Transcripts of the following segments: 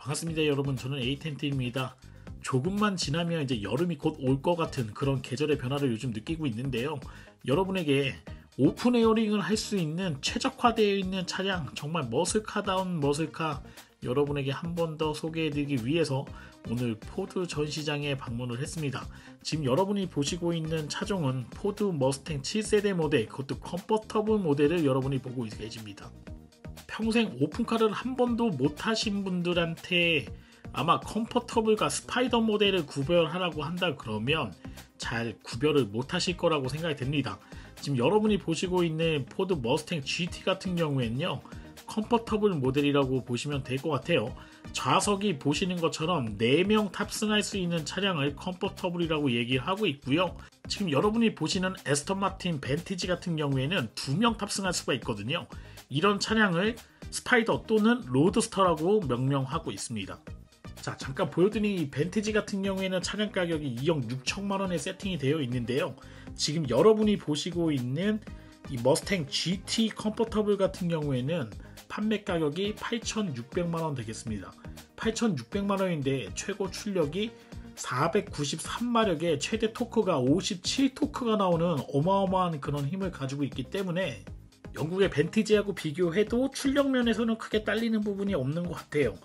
반갑습니다 여러분. 저는 에이텐트입니다. 조금만 지나면 이제 여름이 곧 올 것 같은 그런 계절의 변화를 요즘 느끼고 있는데요. 여러분에게 오픈 에어링을 할 수 있는 최적화되어 있는 차량, 정말 머슬카다운 머슬카 여러분에게 한 번 더 소개해드리기 위해서 오늘 포드 전시장에 방문을 했습니다. 지금 여러분이 보시고 있는 차종은 포드 머스탱 7세대 모델, 그것도 컴포터블 모델을 여러분이 보고 계십니다. 평생 오픈카를 한 번도 못 타신 분들한테 아마 컴포터블과 스파이더 모델을 구별하라고 한다 그러면 잘 구별을 못 하실 거라고 생각이 됩니다. 지금 여러분이 보시고 있는 포드 머스탱 GT 같은 경우에는요, 컴포터블 모델이라고 보시면 될 것 같아요. 좌석이 보시는 것처럼 4명 탑승할 수 있는 차량을 컴포터블이라고 얘기를 하고 있고요. 지금 여러분이 보시는 에스턴 마틴 벤티지 같은 경우에는 2명 탑승할 수가 있거든요. 이런 차량을 스파이더 또는 로드스터라고 명명하고 있습니다. 자, 잠깐 보여드린 이 벤티지 같은 경우에는 차량 가격이 2억 6천만원에 세팅이 되어 있는데요. 지금 여러분이 보시고 있는 이 머스탱 GT 컴포터블 같은 경우에는 판매 가격이 8,600만원 되겠습니다. 8,600만원인데 최고 출력이 493마력에 최대 토크가 57토크가 나오는 어마어마한 그런 힘을 가지고 있기 때문에 영국의 벤티지하고 비교해도 출력 면에서는 크게 딸리는 부분이 없는 것 같아요.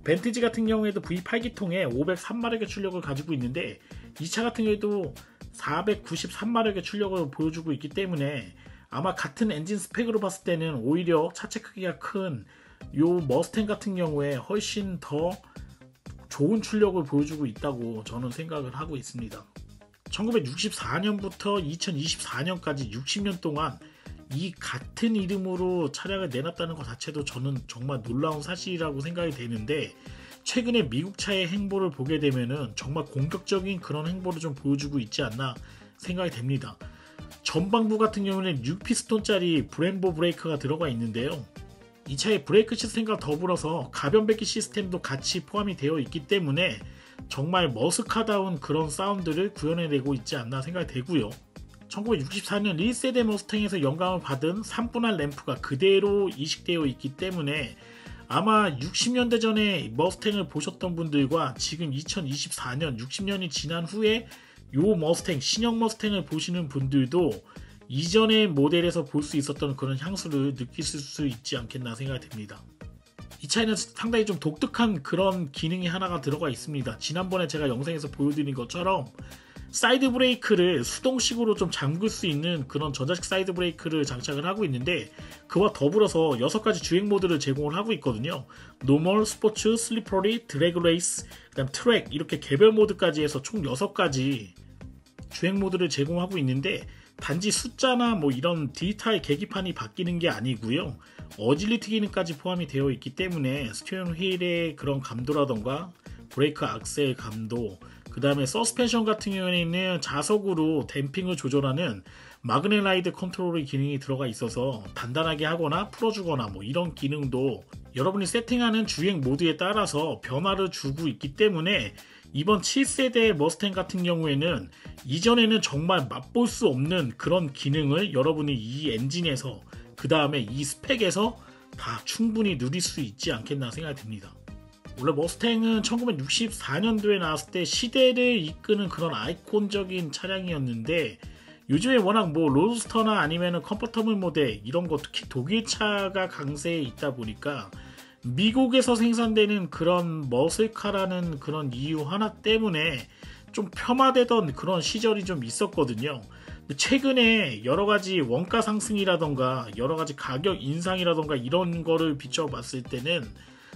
벤티지 같은 경우에도 V8기통에 503마력의 출력을 가지고 있는데 이 차 같은 경우에도 493마력의 출력을 보여주고 있기 때문에 아마 같은 엔진 스펙으로 봤을 때는 오히려 차체 크기가 큰 요 머스탱 같은 경우에 훨씬 더 좋은 출력을 보여주고 있다고 저는 생각을 하고 있습니다. 1964년부터 2024년까지 60년 동안 이 같은 이름으로 차량을 내놨다는 것 자체도 저는 정말 놀라운 사실이라고 생각이 되는데, 최근에 미국 차의 행보를 보게 되면은 정말 공격적인 그런 행보를 좀 보여주고 있지 않나 생각이 됩니다. 전방부 같은 경우는 6피스톤짜리 브렘보 브레이크가 들어가 있는데요. 이 차의 브레이크 시스템과 더불어서 가변 배기 시스템도 같이 포함이 되어 있기 때문에 정말 머스카다운 그런 사운드를 구현해내고 있지 않나 생각이 되고요. 1964년 1세대 머스탱에서 영감을 받은 3분할 램프가 그대로 이식되어 있기 때문에 아마 60년대 전에 머스탱을 보셨던 분들과 지금 2024년 60년이 지난 후에 요 머스탱, 신형 머스탱을 보시는 분들도 이전의 모델에서 볼 수 있었던 그런 향수를 느끼실 수 있지 않겠나 생각이 됩니다. 이 차에는 상당히 좀 독특한 그런 기능이 하나가 들어가 있습니다. 지난번에 제가 영상에서 보여드린 것처럼 사이드 브레이크를 수동식으로 좀 잠글 수 있는 그런 전자식 사이드 브레이크를 장착을 하고 있는데, 그와 더불어서 6가지 주행 모드를 제공을 하고 있거든요. 노멀, 스포츠, 슬리퍼리, 드래그 레이스, 그 다음 트랙, 이렇게 개별 모드까지 해서 총 6가지 주행 모드를 제공하고 있는데, 단지 숫자나 뭐 이런 디지털 계기판이 바뀌는 게 아니고요, 어질리티 기능까지 포함이 되어 있기 때문에 스티어링 휠의 그런 감도라던가 브레이크 악셀 감도, 그 다음에 서스펜션 같은 경우에는 자석으로 댐핑을 조절하는 마그넷 라이드 컨트롤의 기능이 들어가 있어서 단단하게 하거나 풀어주거나 뭐 이런 기능도 여러분이 세팅하는 주행 모드에 따라서 변화를 주고 있기 때문에 이번 7세대 머스탱 같은 경우에는 이전에는 정말 맛볼 수 없는 그런 기능을 여러분이 이 엔진에서, 그 다음에 이 스펙에서 다 충분히 누릴 수 있지 않겠나 생각이 듭니다. 원래 머스탱은 1964년도에 나왔을 때 시대를 이끄는 그런 아이콘적인 차량이었는데, 요즘에 워낙 뭐 로드스터나 아니면 컴포터블 모델 이런 거, 특히 독일차가 강세에 있다 보니까 미국에서 생산되는 그런 머슬카라는 그런 이유 하나 때문에 좀 폄하되던 그런 시절이 좀 있었거든요. 최근에 여러가지 원가 상승이라던가 여러가지 가격 인상이라던가 이런 거를 비춰봤을 때는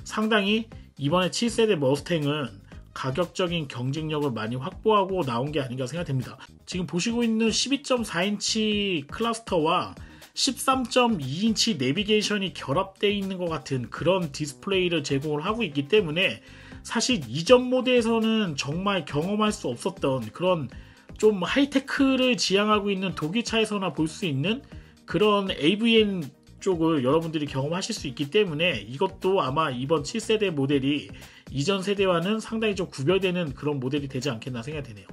상당히 이번에 7세대 머스탱은 가격적인 경쟁력을 많이 확보하고 나온 게 아닌가 생각됩니다. 지금 보시고 있는 12.4인치 클러스터와 13.2인치 내비게이션이 결합되어 있는 것 같은 그런 디스플레이를 제공을 하고 있기 때문에 사실 이전 모델에서는 정말 경험할 수 없었던 그런 좀 하이테크를 지향하고 있는 독일차에서나 볼 수 있는 그런 AVN 쪽을 여러분들이 경험하실 수 있기 때문에 이것도 아마 이번 7세대 모델이 이전 세대와는 상당히 좀 구별되는 그런 모델이 되지 않겠나 생각이 되네요.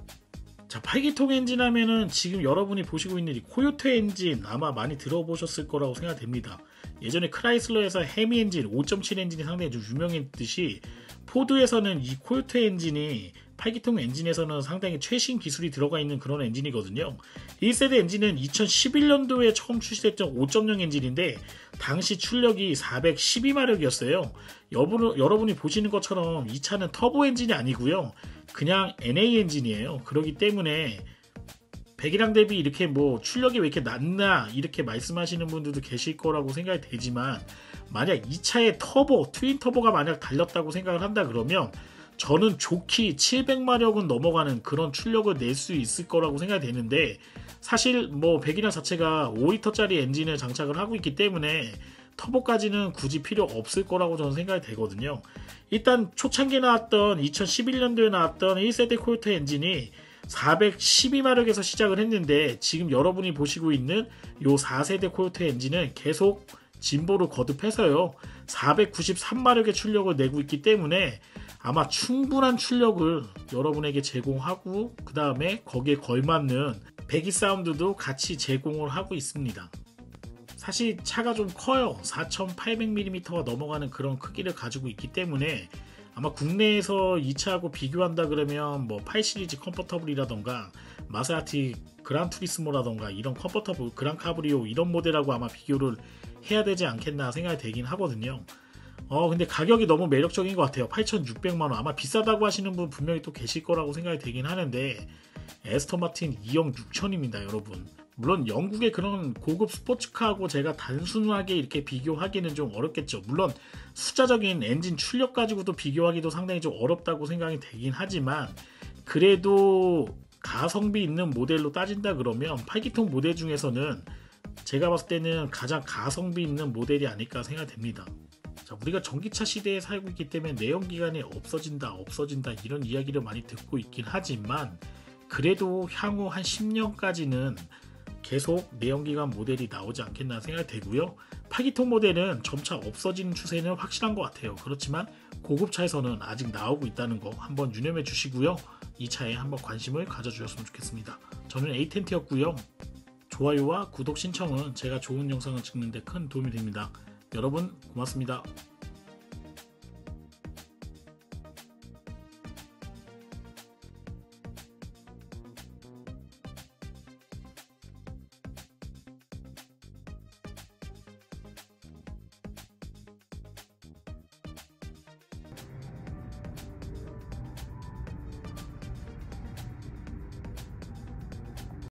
자, 8기통 엔진 하면은 지금 여러분이 보시고 있는 이 코요테 엔진 아마 많이 들어보셨을 거라고 생각됩니다. 예전에 크라이슬러에서 해미 엔진 5.7 엔진이 상당히 좀 유명했듯이 포드에서는 이 코요테 엔진이 8기통 엔진에서는 상당히 최신 기술이 들어가 있는 그런 엔진이거든요. 1세대 엔진은 2011년도에 처음 출시됐던 5.0 엔진인데 당시 출력이 412마력이었어요. 여러분이 보시는 것처럼 이 차는 터보 엔진이 아니고요. 그냥 NA 엔진이에요. 그렇기 때문에 배기량 대비 이렇게 뭐 출력이 왜 이렇게 낮나 이렇게 말씀하시는 분들도 계실 거라고 생각이 되지만, 만약 이 차에 터보, 트윈 터보가 만약 달렸다고 생각을 한다 그러면 저는 좋게 700마력은 넘어가는 그런 출력을 낼 수 있을 거라고 생각이 되는데, 사실 뭐 배기량 자체가 5리터짜리 엔진을 장착을 하고 있기 때문에 터보까지는 굳이 필요 없을 거라고 저는 생각이 되거든요. 일단 초창기에 나왔던 2011년도에 나왔던 1세대 코요테 엔진이 412마력에서 시작을 했는데, 지금 여러분이 보시고 있는 요 4세대 코요테 엔진은 계속 진보를 거듭해서요 493마력의 출력을 내고 있기 때문에 아마 충분한 출력을 여러분에게 제공하고, 그 다음에 거기에 걸맞는 배기 사운드도 같이 제공을 하고 있습니다. 사실 차가 좀 커요. 4800mm가 넘어가는 그런 크기를 가지고 있기 때문에 아마 국내에서 이 차하고 비교한다 그러면 뭐 8시리즈 컴포터블이라던가 마세라티 그란 투리스모라던가 이런 컴포터블 그란 카브리오 이런 모델하고 아마 비교를 해야 되지 않겠나 생각이 되긴 하거든요. 근데 가격이 너무 매력적인 것 같아요. 8,600만원. 아마 비싸다고 하시는 분 분명히 또 계실 거라고 생각이 되긴 하는데, 에스턴 마틴 2억 6천입니다 여러분. 물론 영국의 그런 고급 스포츠카하고 제가 단순하게 이렇게 비교하기는 좀 어렵겠죠. 물론 숫자적인 엔진 출력 가지고도 비교하기도 상당히 좀 어렵다고 생각이 되긴 하지만, 그래도 가성비 있는 모델로 따진다 그러면 8기통 모델 중에서는 제가 봤을 때는 가장 가성비 있는 모델이 아닐까 생각이 됩니다. 자, 우리가 전기차 시대에 살고 있기 때문에 내연기관이 없어진다 이런 이야기를 많이 듣고 있긴 하지만, 그래도 향후 한 10년까지는 계속 내연기관 모델이 나오지 않겠나 생각이 되고요. 8기통 모델은 점차 없어지는 추세는 확실한 것 같아요. 그렇지만 고급차에서는 아직 나오고 있다는 거 한번 유념해 주시고요. 이 차에 한번 관심을 가져주셨으면 좋겠습니다. 저는 에이텐트였고요. 좋아요와 구독 신청은 제가 좋은 영상을 찍는 데 큰 도움이 됩니다. 여러분 고맙습니다.